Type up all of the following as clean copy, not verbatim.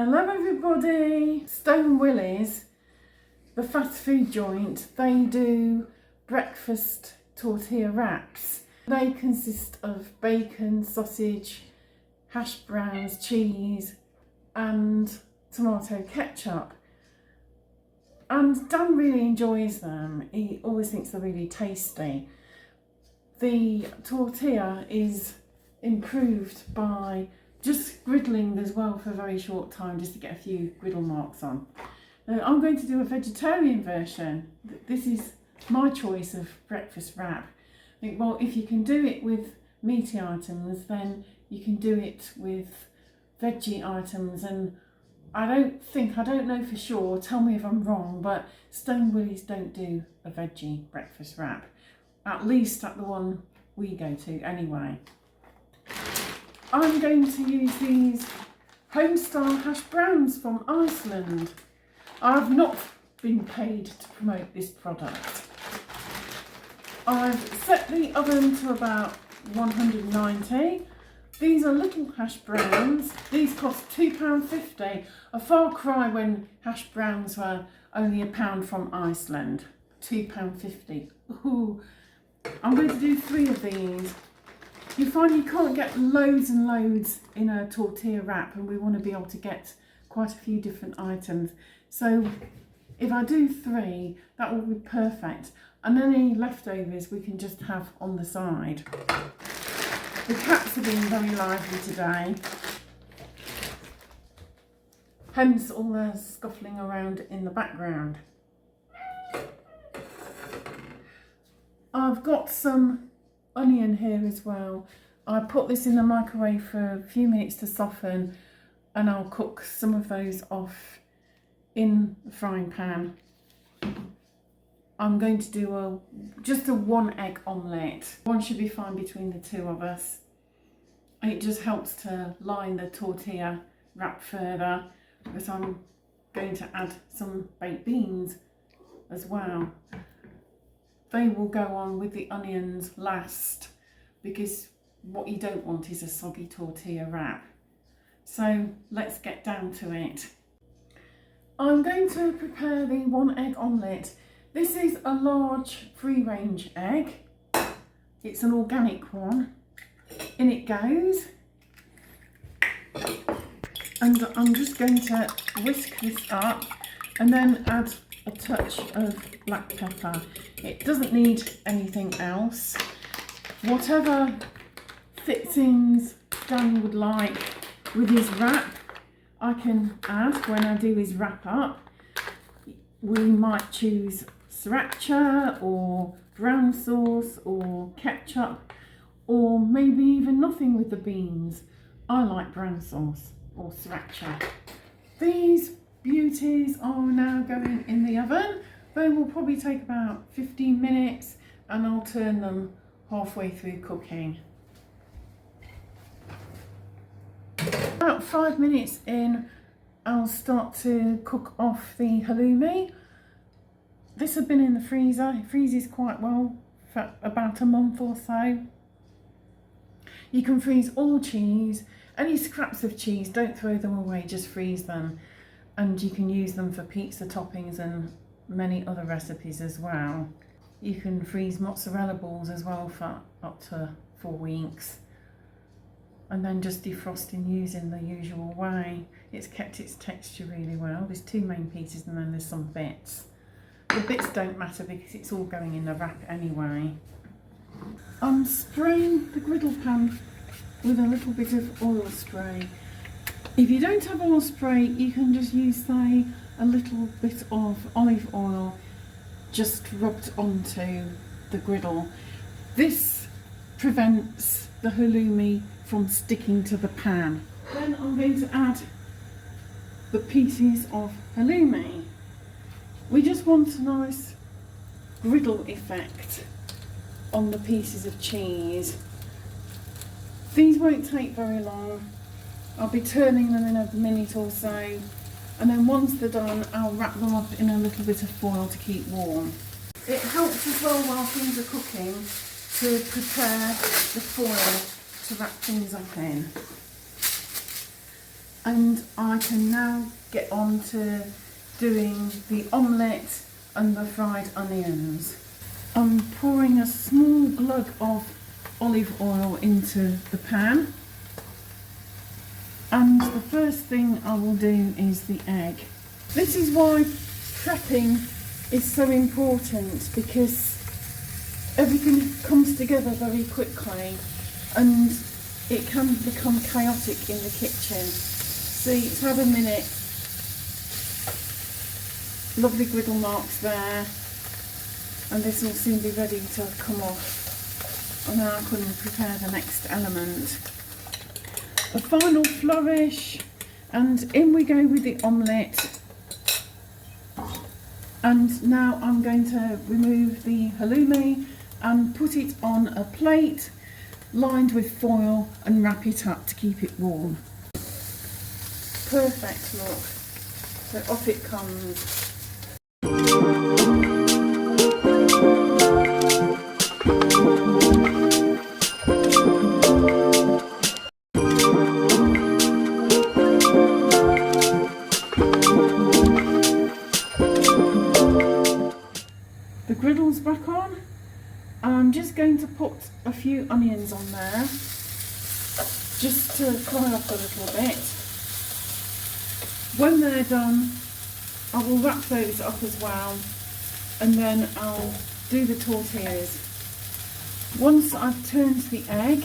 Hello everybody! Stone Willy's, the fast food joint, they do breakfast tortilla wraps. They consist of bacon, sausage, hash browns, cheese and tomato ketchup. And Dan really enjoys them. He always thinks they're really tasty. The tortilla is improved by just griddling as well for a very short time, just to get a few griddle marks on. I'm going to do a vegetarian version. This is my choice of breakfast wrap. I think, well, if you can do it with meaty items, then you can do it with veggie items. And I don't know for sure, tell me if I'm wrong, but Stone Willy's don't do a veggie breakfast wrap. At least at the one we go to anyway. I'm going to use these home-style hash browns from Iceland. I've not been paid to promote this product. I've set the oven to about 190. These are little hash browns. These cost £2.50. A far cry when hash browns were only £1 from Iceland. £2.50. Ooh. I'm going to do 3 of these. You find you can't get loads and loads in a tortilla wrap, and we want to be able to get quite a few different items. So if I do 3, that will be perfect. And any leftovers we can just have on the side. The cats have been very lively today. Hence all the scuffling around in the background. I've got some onion here as well. I put this in the microwave for a few minutes to soften, and I'll cook some of those off in the frying pan. I'm going to do just a 1 egg omelette. One should be fine between the 2 of us. It just helps to line the tortilla wrap further, because I'm going to add some baked beans as well. They will go on with the onions last, because what you don't want is a soggy tortilla wrap. So let's get down to it. I'm going to prepare the 1 egg omelette. This is a large free range egg. It's an organic one. In it goes. And I'm just going to whisk this up and then add a touch of black pepper. It doesn't need anything else. Whatever fixings Dan would like with his wrap, I can add when I do his wrap up. We might choose sriracha or brown sauce or ketchup, or maybe even nothing with the beans. I like brown sauce or sriracha. These beauties are now going in the oven. They will probably take about 15 minutes, and I'll turn them halfway through cooking. About 5 minutes in, I'll start to cook off the halloumi. This has been in the freezer. It freezes quite well for about a month or so. You can freeze all cheese. Any scraps of cheese, don't throw them away, just freeze them. And you can use them for pizza toppings and many other recipes as well. You can freeze mozzarella balls as well for up to 4 weeks. And then just defrost and use in the usual way. It's kept its texture really well. There's 2 main pieces and then there's some bits. The bits don't matter because it's all going in the wrap anyway. I'm spraying the griddle pan with a little bit of oil spray. If you don't have oil spray, you can just use, say, a little bit of olive oil just rubbed onto the griddle. This prevents the halloumi from sticking to the pan. Then I'm going to add the pieces of halloumi. We just want a nice griddle effect on the pieces of cheese. These won't take very long. I'll be turning them in a minute or so, and then once they're done, I'll wrap them up in a little bit of foil to keep warm. It helps as well while things are cooking to prepare the foil to wrap things up in. and I can now get on to doing the omelette and the fried onions. I'm pouring a small glug of olive oil into the pan, and the first thing I will do is the egg. This is why prepping is so important, because everything comes together very quickly and it can become chaotic in the kitchen. See, it's had a minute. Lovely griddle marks there, and this will soon be ready to come off, and now I can prepare the next element. A final flourish, and in we go with the omelette. And now I'm going to remove the halloumi and put it on a plate lined with foil and wrap it up to keep it warm. Perfect, look. So off it comes. The griddle's back on. I'm just going to put a few onions on there just to fry up a little bit. When they're done, I will wrap those up as well, and then I'll do the tortillas. Once I've turned the egg,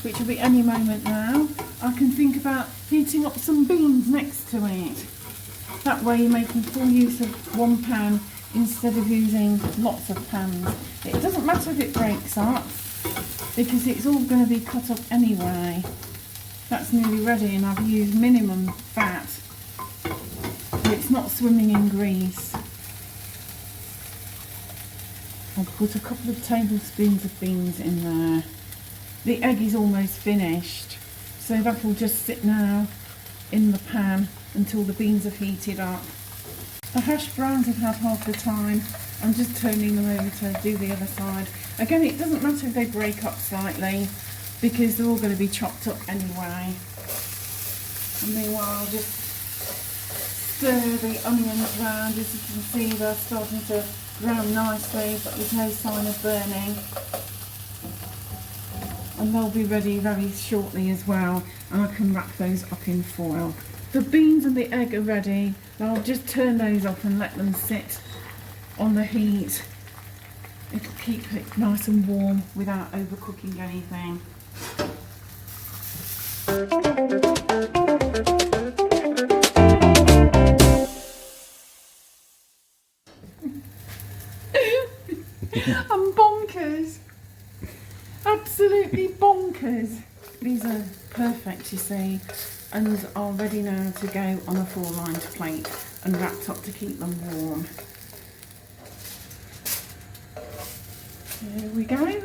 which will be any moment now, I can think about heating up some beans next to it. That way you're making full use of one pan instead of using lots of pans. It doesn't matter if it breaks up, because it's all going to be cut up anyway. That's nearly ready, and I've used minimum fat. It's not swimming in grease. I'll put a couple of tablespoons of beans in there. The egg is almost finished, so that will just sit now in the pan until the beans have heated up. The hash browns have had half the time. I'm just turning them over to do the other side. Again, it doesn't matter if they break up slightly, because they're all going to be chopped up anyway. And meanwhile, I'll just stir the onions round. As you can see, they're starting to brown nicely, but there's no sign of burning. And they'll be ready very shortly as well, and I can wrap those up in foil. The beans and the egg are ready. I'll just turn those off and let them sit on the heat. It'll keep it nice and warm without overcooking anything. I'm bonkers. Absolutely bonkers. These are perfect, you see, and are ready now to go on a four-lined plate and wrapped up to keep them warm. Here we go.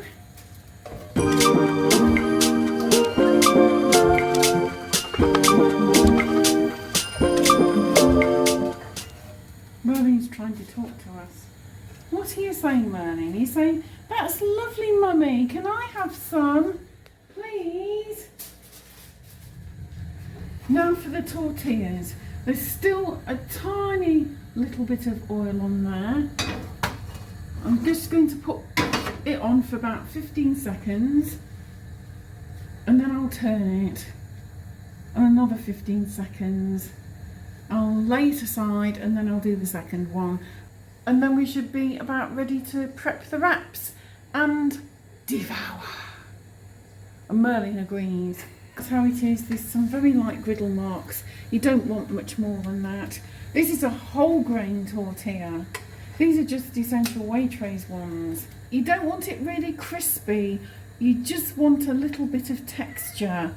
Merlin's trying to talk to us. What are you saying, Merlin? You're saying, "That's lovely, Mummy. Can I have some, please?" Now for the tortillas. There's still a tiny little bit of oil on there. I'm just going to put it on for about 15 seconds, and then I'll turn it, and another 15 seconds. I'll lay it aside, and then I'll do the second one. And then we should be about ready to prep the wraps and devour. And Merlin agrees. That's how it is. There's some very light griddle marks. You don't want much more than that. This is a whole grain tortilla. These are just essential Waitrose ones. You don't want it really crispy. You just want a little bit of texture.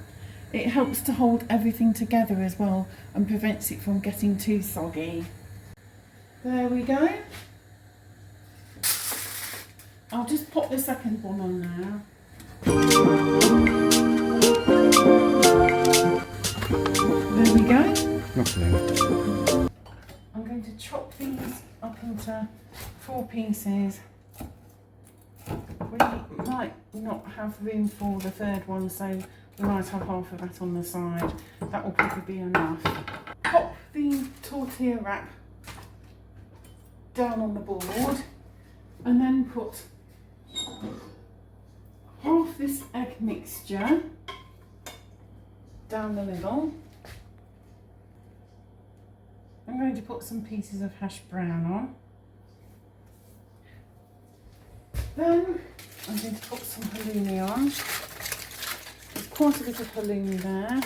It helps to hold everything together as well and prevents it from getting too soggy. There we go. I'll just pop the second one on now. There we go. Lovely. I'm going to chop these up into 4 pieces. We might not have room for the third one, so You might have half of that on the side. That will probably be enough. Pop the tortilla wrap down on the board and then put half this egg mixture down the middle. I'm going to put some pieces of hash brown on. Then I'm going to put some halloumi on. There's quite a bit of halloumi there.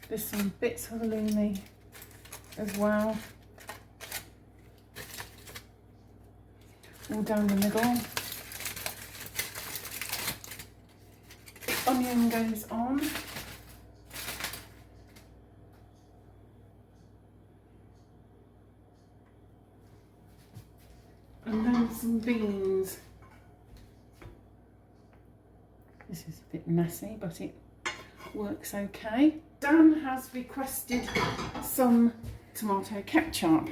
There's some bits of halloumi as well. All down the middle. Onion goes on. And then some beans. This is a bit messy, but it works okay. Dan has requested some tomato ketchup.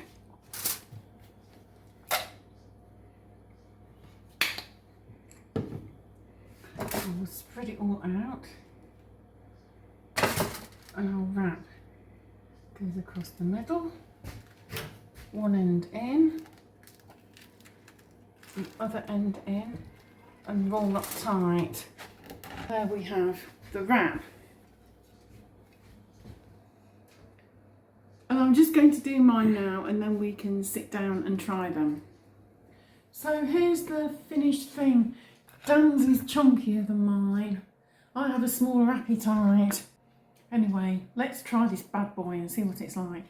I'll spread it all out and I'll wrap. Goes across the middle, one end in, the other end in, and roll up tight. There we have the wrap. And I'm just going to do mine now and then we can sit down and try them. So here's the finished thing. Dan's is chunkier than mine. I have a smaller appetite. Anyway, let's try this bad boy and see what it's like.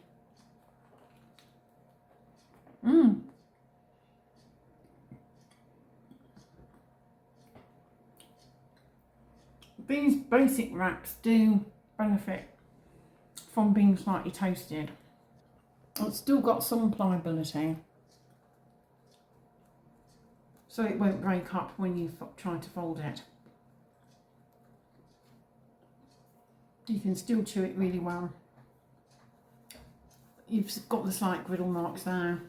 These basic wraps do benefit from being slightly toasted. It's still got some pliability, so it won't break up when you try to fold it. You can still chew it really well. You've got the slight griddle marks there,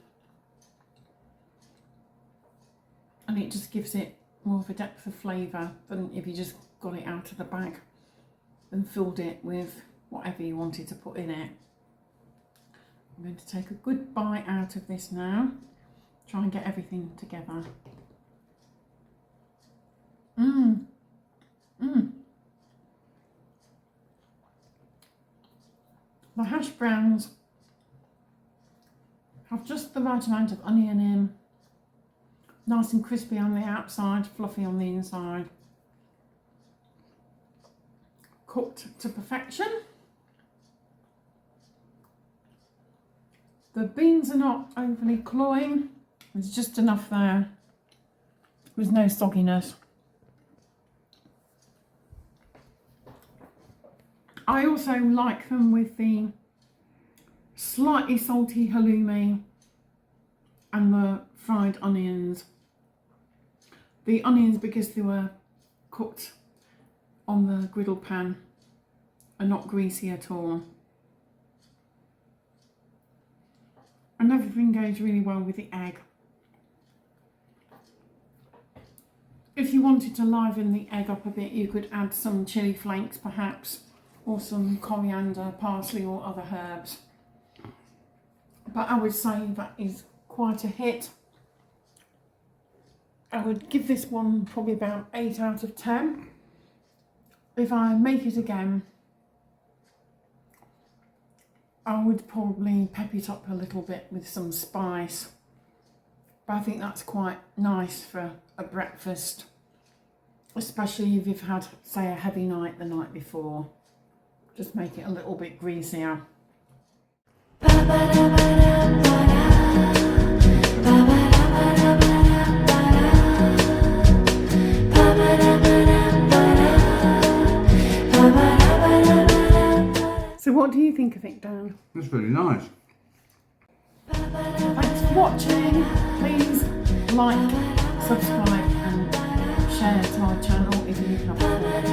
and it just gives it more of a depth of flavour than if you just got it out of the bag and filled it with whatever you wanted to put in it. I'm going to take a good bite out of this now, try and get everything together. The hash browns have just the right amount of onion in, nice and crispy on the outside, fluffy on the inside. Cooked to perfection. The beans are not overly cloying, there's just enough there. There's no sogginess. I also like them with the slightly salty halloumi and the fried onions. The onions, because they were cooked on the griddle pan, are not greasy at all. And everything goes really well with the egg. If you wanted to liven the egg up a bit, you could add some chilli flakes perhaps, or some coriander, parsley or other herbs. But I would say that is quite a hit. I would give this one probably about 8 out of 10. If I make it again, I would probably pep it up a little bit with some spice. But I think that's quite nice for a breakfast, especially if you've had, say, a heavy night the night before. Just make it a little bit greasier. So what do you think of it, Dan? That's really nice. Thanks for watching. Please like, subscribe and share to our channel if you haven't already.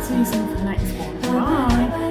See you soon for the next one. Bye.